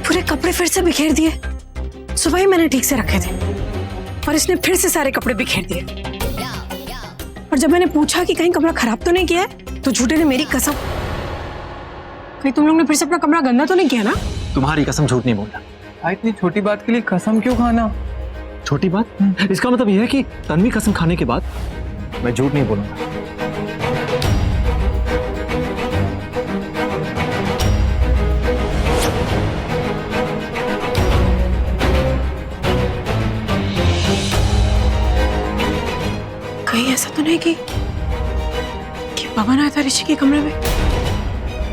पूरे कपड़े फिर से बिखेर दिए। सुबह ही मैंने ठीक से रखे थे और इसने फिर से सारे कपड़े बिखेर दिए। और जब मैंने पूछा कि कहीं कमरा खराब तो नहीं किया है, तो झूठे ने मेरी कसम, कहीं तुम लोग ने फिर से अपना कमरा गंदा तो नहीं किया ना? तुम्हारी कसम झूठ नहीं बोलता। इतनी छोटी बात के लिए कसम क्यों खाना? छोटी बात? इसका मतलब यह है कि तन्वी कसम खाने के बाद मैं झूठ नहीं बोलूंगा। कहीं ऐसा तो नहीं कि पवन आया था ऋषि के कमरे में?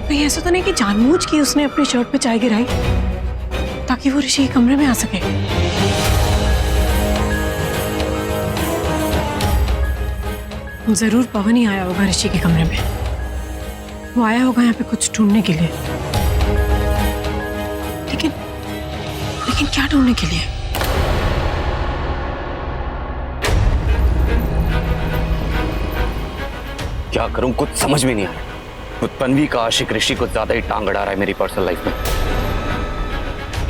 कहीं ऐसा तो नहीं कि जानबूझ के उसने अपनी शर्ट पे चाय गिराई ताकि वो ऋषि के कमरे में आ सके? जरूर पवन ही आया होगा ऋषि के कमरे में। वो आया होगा यहाँ पे कुछ ढूंढने के लिए। लेकिन क्या ढूंढने के लिए? क्या करूं कुछ समझ में नहीं आ रहा। वो तन्वी का आशिक ऋषि को ज्यादा ही टांग अड़ा रहा है मेरी पर्सनल लाइफ में।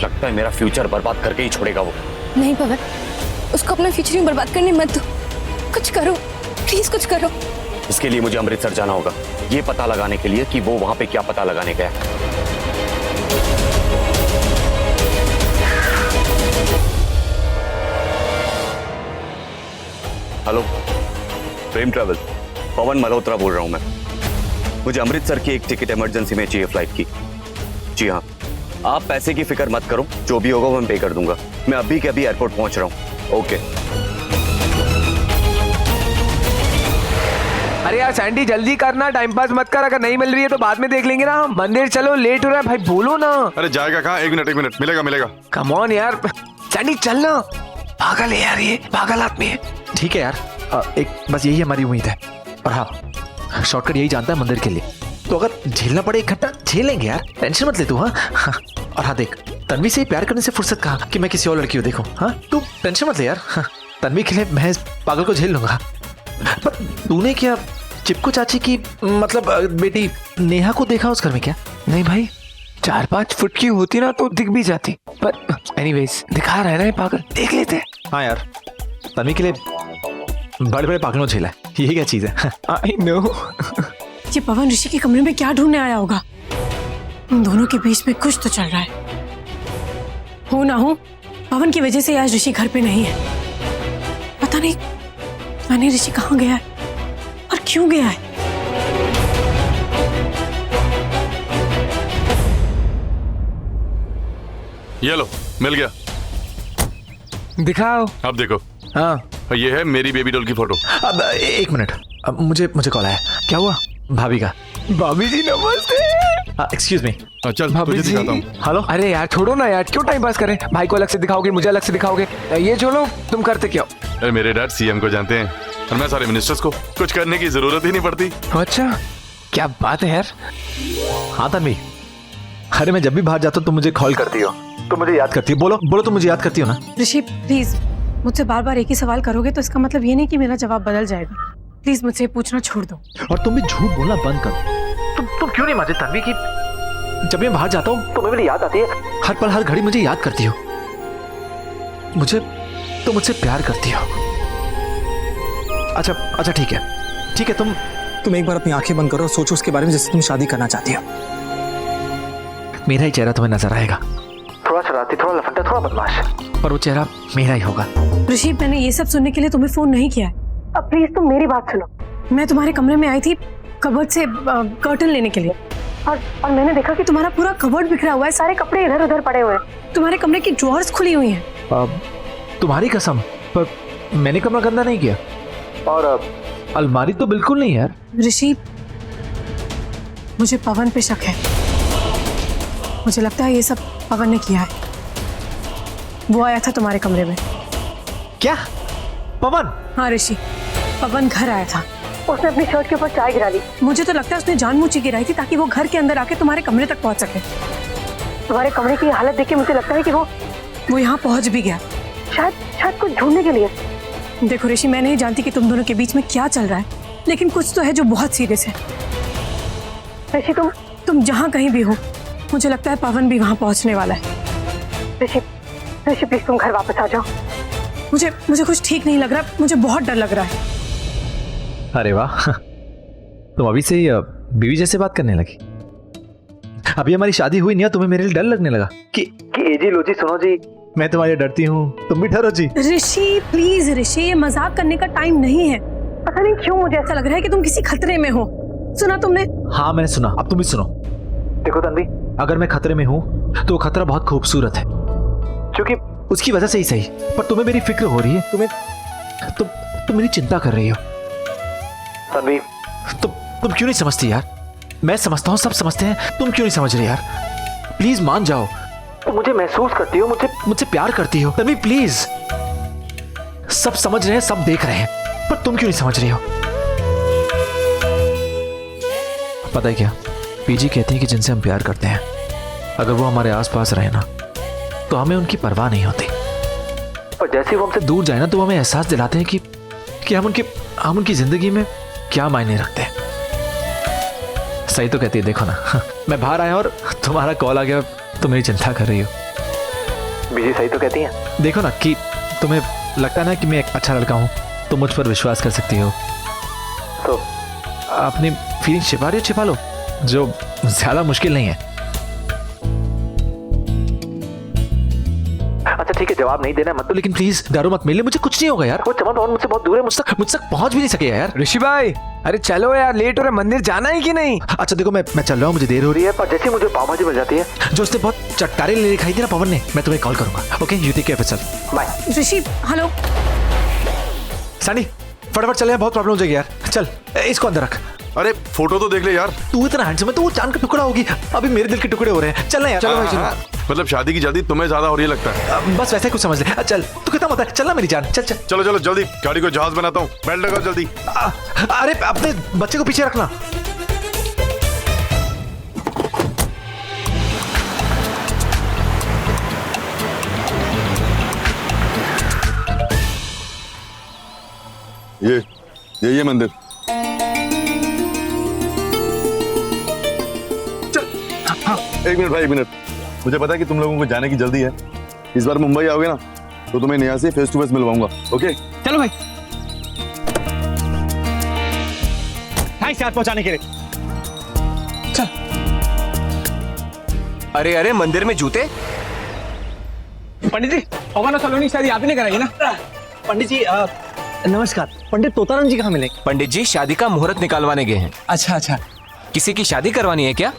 लगता है मेरा फ्यूचर बर्बाद करके ही छोड़ेगा वो। नहीं पवन, उसको अपना फ्यूचर ही बर्बाद करने मत दो। कुछ करो प्लीज, कुछ करो। इसके लिए मुझे अमृतसर जाना होगा, ये पता लगाने के लिए कि वो वहां पे क्या पता लगाने गया। हेलो, प्रेम ट्रैवल, पवन मल्होत्रा बोल रहा हूं मैं। मुझे अमृतसर की एक टिकट इमरजेंसी में चाहिए फ्लाइट की। जी हाँ, आप पैसे की फिक्र मत करो, जो भी होगा वो मैं पे कर दूंगा। मैं अभी के अभी एयरपोर्ट पहुंच रहा हूं। ओके। अरे यार सैंडी जल्दी करना, टाइम पास मत कर। अगर नहीं मिल रही है तो बाद में देख लेंगे ना। हम मंदिर चलो, लेट हो रहा है भाई, बोलो ना। अरे जाएगा कहाँ? एक मिनट मिलेगा। कम ऑन यार, सैंडी चलना। पागल है यार, ये पागल आदमी है। ठीक है यार, एक बस यही हमारी उम्मीद है। और हाँ, शॉर्टकट यही जानता है मंदिर के लिए, तो अगर झेलना पड़े इकट्ठा झेल लेंगे यार, टेंशन मत ले तू। हाँ और हाँ देख, तन्वी से प्यार करने से फुर्सत कहाँ कि मैं किसी और लड़की को देखूं। हाँ तू टेंशन मत ले यार। हाँ, तन्वी के लिए मैं इस पागल को झेल लूंगा। पर तूने क्या चिपको चाची की मतलब बेटी नेहा को देखा उस घर में क्या? नहीं भाई, 4-5 फुट की होती ना तो दिख भी जाती, पर एनीवेज दिखा रहा है ना ये पागल, देख लेते हैं। हाँ यार, तन्वी के लिए बड़े बड़े पागलों झेला है, ये क्या चीज है? I know. ये पवन ऋषि के कमरे में क्या ढूंढने आया होगा? उन दोनों के बीच में कुछ तो चल रहा है। हो ना हो, पवन की वजह से आज ऋषि घर पे नहीं है। पता नहीं ऋषि कहाँ गया है और क्यों गया है। ये लो, मिल गया। दिखाओ। अब देखो। हाँ, ये है मेरी बेबी डॉल की फोटो। अब एक मिनट, अब मुझे कॉल आया। क्या हुआ? भाभी का। भाभी जी नमस्ते। Excuse me. चल तुझे दिखाता हूँ। हेलो। अरे यार छोड़ो ना यार, क्यों टाइम पास करें? भाई को अलग से दिखाओगे, मुझे अलग से दिखाओगे, ये छोड़ो। तुम करते क्या हो? अरे मेरे डैड सीएम को जानते हैं और मैं सारे मिनिस्टर्स को, कुछ करने की जरूरत ही नहीं पड़ती। अच्छा, क्या बात है यार। हाँ तन्वी, अरे मैं जब भी बाहर जाता हूँ तुम मुझे कॉल करती हो, तुम मुझे याद करती हो। बोलो तुम मुझे याद करती हो ना? ऋषि प्लीज, मुझसे बार बार एक ही सवाल करोगे तो इसका मतलब ये नहीं कि मेरा जवाब बदल जाएगा। प्लीज मुझसे पूछना छोड़ दो। और तुम भी झूठ बोलना बंद करो। तुम क्यों नहीं मानती तन्वी की जब मैं बाहर जाता हूँ तुम्हें मेरी याद आती है? हर पल हर घड़ी मुझे याद करती हो। मुझसे प्यार करती हो। अच्छा ठीक है, तुम एक बार अपनी आंखें बंद करो और सोचो उसके बारे में जिससे तुम शादी करना चाहती हो। मेरा ही चेहरा तुम्हें नजर आएगा, थोड़ा शरारती, थोड़ा लफंडा, थोड़ा बदमाश, पर वो चेहरा मेरा ही होगा। ऋषि, मैंने ये सब सुनने के लिए तुम्हें फोन नहीं किया है। अब प्लीज तुम मेरी बात सुनो। मैं तुम्हारे कमरे में आई थी कबर्ड से कर्टन लेने के लिए, और मैंने देखा कि तुम्हारा पूरा कबर्ड बिखरा हुआ है, सारे कपड़े इधर उधर पड़े हुए हैं, तुम्हारे कमरे की ड्रॉर्स खुली हुई हैं। तुम्हारी कसम, पर मैंने कमरा गंदा नहीं किया, और अलमारी तो बिल्कुल नहीं यार। ऋषि, मुझे पवन पे शक है। मुझे लगता है ये सब पवन ने किया है। वो आया था तुम्हारे कमरे में। क्या? पवन? हाँ ऋषि, पवन घर आया था। उसने अपनी शर्ट के ऊपर चाय गिरा ली। मुझे तो लगता है उसने जानबूझ के गिराई थी ताकि वो घर के अंदर आके तुम्हारे कमरे तक पहुंच सके। तुम्हारे कमरे की हालत देख के मुझे लगता है कि वो यहाँ पहुंच भी गया, शायद कुछ ढूंढने के लिए। देखो ऋषि, मैं नहीं जानती कि तुम दोनों के बीच में क्या चल रहा है, लेकिन कुछ तो है जो बहुत सीरियस है। ऋषि तुम जहाँ कहीं भी हो, मुझे लगता है पवन भी वहां पहुंचने वाला है। ऋषि ऋषि प्लीज तुम घर वापस आ जाओ। मुझे कुछ ठीक नहीं लग रहा, मुझे बहुत डर लग रहा है। अरे वाह, तुम अभी से ही बीवी जैसे बात करने लगी। अभी हमारी शादी हुई नहीं है, तुम्हें मेरे लिए डर लगने लगा कि एजी लो जी, सुनो जी, मैं तुम्हारी डरती हूँ, तुम भी डरो जी। ऋषि प्लीज ऋषि, ये मजाक करने का टाइम नहीं है। पता नहीं क्यों मुझे ऐसा लग रहा है कि तुम किसी खतरे में हो। सुना तुमने? हाँ मैंने सुना, अब तुम भी सुनो। देखो तन्वी, अगर मैं खतरे में हूँ तो खतरा बहुत खूबसूरत है, क्योंकि उसकी वजह से ही सही, पर तुम्हें मेरी फिक्र हो रही है, तुम मेरी चिंता कर रही हो। तन्वी, तुम क्यों नहीं समझती यार? मैं समझता हूँ, सब समझते हैं, तुम क्यों नहीं समझ रही यार? प्लीज मान जाओ, तुम मुझे महसूस करती हो, मुझसे प्यार करती हो। तन्वी प्लीज, सब समझ रहे हैं, सब देख रहे हैं, पर तुम क्यों नहीं समझ रही हो? पता है क्या, पीजी कहती है कि जिनसे हम प्यार करते हैं, अगर वो हमारे आसपास रहे ना तो हमें उनकी परवाह नहीं होती, पर जैसे वो हमसे दूर जाए ना तो हमें एहसास दिलाते हैं कि हम उनकी जिंदगी में क्या मायने रखते हैं। सही तो कहती है, देखो ना, मैं बाहर आया और तुम्हारा कॉल आ गया, तुम मेरी चिंता कर रही हो। बीजी सही तो कहती है, देखो ना कि तुम्हें लगता है ना कि मैं एक अच्छा लड़का हूँ, तुम मुझ पर विश्वास कर सकती हो, तो अपनी फीलिंग छिपा रही हो, छिपा लो, जो ज्यादा मुश्किल नहीं है। अच्छा ठीक है, जवाब नहीं देना मत तो, लेकिन प्लीज डरो मत, मिले मुझे कुछ नहीं होगा यार। वो चमन मुझसे बहुत दूर है, मुझ तक पहुंच भी नहीं सके यार। ऋषि भाई, अरे चलो यार, लेट हो रहा है, मंदिर जाना है कि नहीं? अच्छा देखो, मैं चल रहा हूँ, मुझे देर हो रही है, पर जैसे मुझे पाव भाजी मिल जाती है, जो उसने बहुत चटकारे ले दिखाई थी ना पवन ने, मैं तुम्हें कॉल करूंगा। ओके, यू टेक केयर, चल बाय। ऋषि हेलो। सनी फटाफट चले, बहुत प्रॉब्लम हो जाएगी यार, चल इसको अंदर रख। अरे फोटो तो देख ले यार। तू इतना हैंडसम है तो वो चांद का टुकड़ा होगी, अभी मेरे दिल के टुकड़े हो रहे हैं। चल ना यार, चलो भाई चलो। मतलब शादी की जल्दी तुम्हें ज्यादा हो रही है लगता है। बस वैसे कुछ समझ ले। चल तू कितना मत है, चल ना मेरी जान, चल चल। चलो चलो जल्दी, गाड़ी को जहाज बनाता हूँ, बेल्ट लगाओ जल्दी। अरे अपने बच्चे को पीछे रखना। ये मंदिर। हाँ, एक मिनट भाई, एक मिनट। मुझे पता है कि तुम लोगों को जाने की जल्दी है, इस बार मुंबई आओगे ना तो तुम्हें नेहा से फेस टू फेस मिलवाऊंगा। ओके चलो भाई, थैंक्स यार पहुंचाने के लिए। चल। अरे अरे, मंदिर में जूते? पंडित जी, होगा ना सलोनी, शायद आप ही ने कराई ना? पंडित जी नमस्कार। पंडित तोताराम जी कहाँ मिले? पंडित जी शादी का मुहूर्त निकालवाने गए हैं। अच्छा अच्छा। किसी की शादी करवानी है क्या?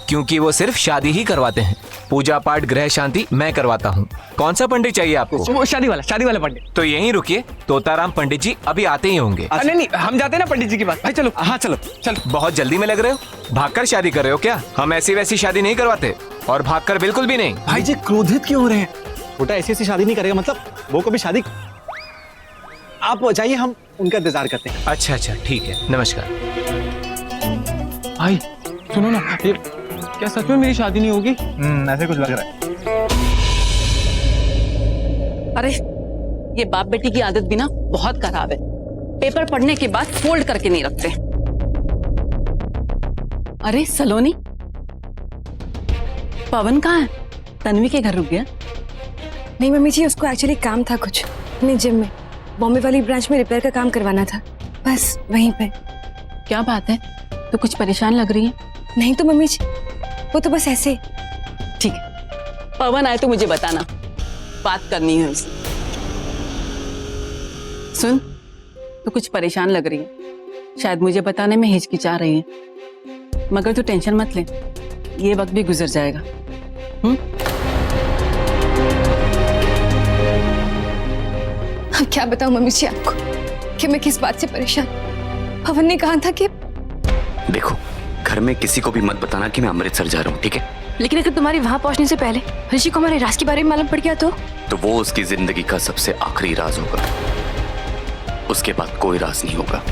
क्योंकि वो सिर्फ शादी ही करवाते हैं, पूजा पाठ ग्रह शांति मैं करवाता हूँ। कौन सा पंडित चाहिए आपको? वो शादी वाला पंडित। तो यहीं रुकिए, तोताराम पंडित जी अभी आते ही होंगे। नहीं नहीं, हम जाते हैं ना पंडित जी के पास। भाई चलो। हाँ चलो चलो। बहुत जल्दी में लग रहे हो, भागकर शादी कर रहे हो क्या? हम ऐसी वैसी शादी नहीं करवाते, और भागकर बिल्कुल भी नहीं। भाई जी क्रोधित क्यों हो रहे हैं? छोटा ऐसी शादी नहीं करेगा, मतलब वो कभी शादी। आप जाइए, हम उनका इंतजार करते हैं। अच्छा अच्छा ठीक है, नमस्कार। भाई सुनो ना, ये क्या सच में मेरी शादी नहीं होगी? ऐसे कुछ लग रहा है। अरे ये बाप बेटी की आदत भी ना बहुत खराब है, पेपर पढ़ने के बाद फोल्ड करके नहीं रखते। अरे सलोनी, पवन कहाँ है? तन्वी के घर रुक गया? नहीं मम्मी जी, उसको एक्चुअली काम था कुछ अपने जिम में, बॉम्बे वाली ब्रांच में रिपेयर का काम करवाना था, बस वहीं पे। क्या बात है, तो कुछ परेशान लग रही है? नहीं तो मम्मी जी, वो तो बस ऐसे। ठीक है, पवन आए तो मुझे बताना, बात करनी है उससे। सुन, तो कुछ परेशान लग रही है, शायद मुझे बताने में हिचकिचा रही है, मगर तू टेंशन मत ले, ये वक्त भी गुजर जाएगा। अब क्या बताऊं मम्मी जी आपको कि मैं किस बात से परेशान। पवन ने कहा था कि देखो, घर में किसी को भी मत बताना कि मैं अमृतसर जा रहा हूँ, ठीक है? लेकिन अगर तुम्हारे वहां पहुंचने से पहले ऋषि को हमारे राज के बारे में मालूम पड़ गया तो वो उसकी जिंदगी का सबसे आखिरी राज होगा, उसके बाद कोई राज नहीं होगा।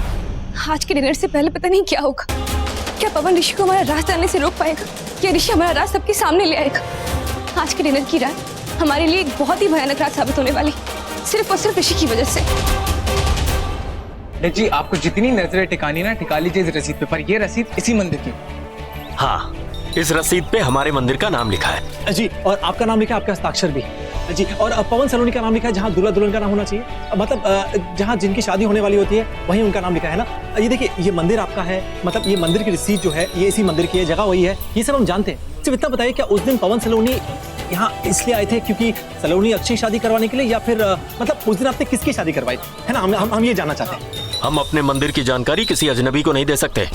आज के डिनर से पहले पता नहीं क्या होगा। क्या पवन ऋषि को हमारा राज जानने से रोक पाएगा, या ऋषि हमारा राज सबके सामने ले आएगा? आज के डिनर की रात हमारे लिए एक बहुत ही भयानक रात साबित होने वाली, सिर्फ और सिर्फ ऋषि की वजह से। जी आपको जितनी नजरें टिकानी ना टिका लीजिए इस रसीद पे, पर ये रसीद इसी मंदिर की। हाँ, इस रसीद पे हमारे मंदिर का नाम लिखा है। जी, और आपका नाम लिखा है, आपका हस्ताक्षर भी जी, और पवन सलोनी का नाम लिखा है जहाँ दूल्हा दुल्हन का नाम होना चाहिए, मतलब जहाँ जिनकी शादी होने वाली होती है वहीं उनका नाम लिखा है ना। ये देखिए, ये मंदिर आपका है, मतलब ये मंदिर की रसीद जो है ये इसी मंदिर की है, जगह वही है, ये सब हम जानते हैं। सिर्फ इतना बताइए, क्या उस दिन पवन सलोनी यहाँ इसलिए आए थे क्योंकि सलोनी अक्षय शादी करवाने के लिए, या फिर मतलब उस दिन आपने किसकी शादी करवाई है ना, हम ये जानना चाहते हैं। हम अपने मंदिर की जानकारी किसी अजनबी को नहीं दे सकते।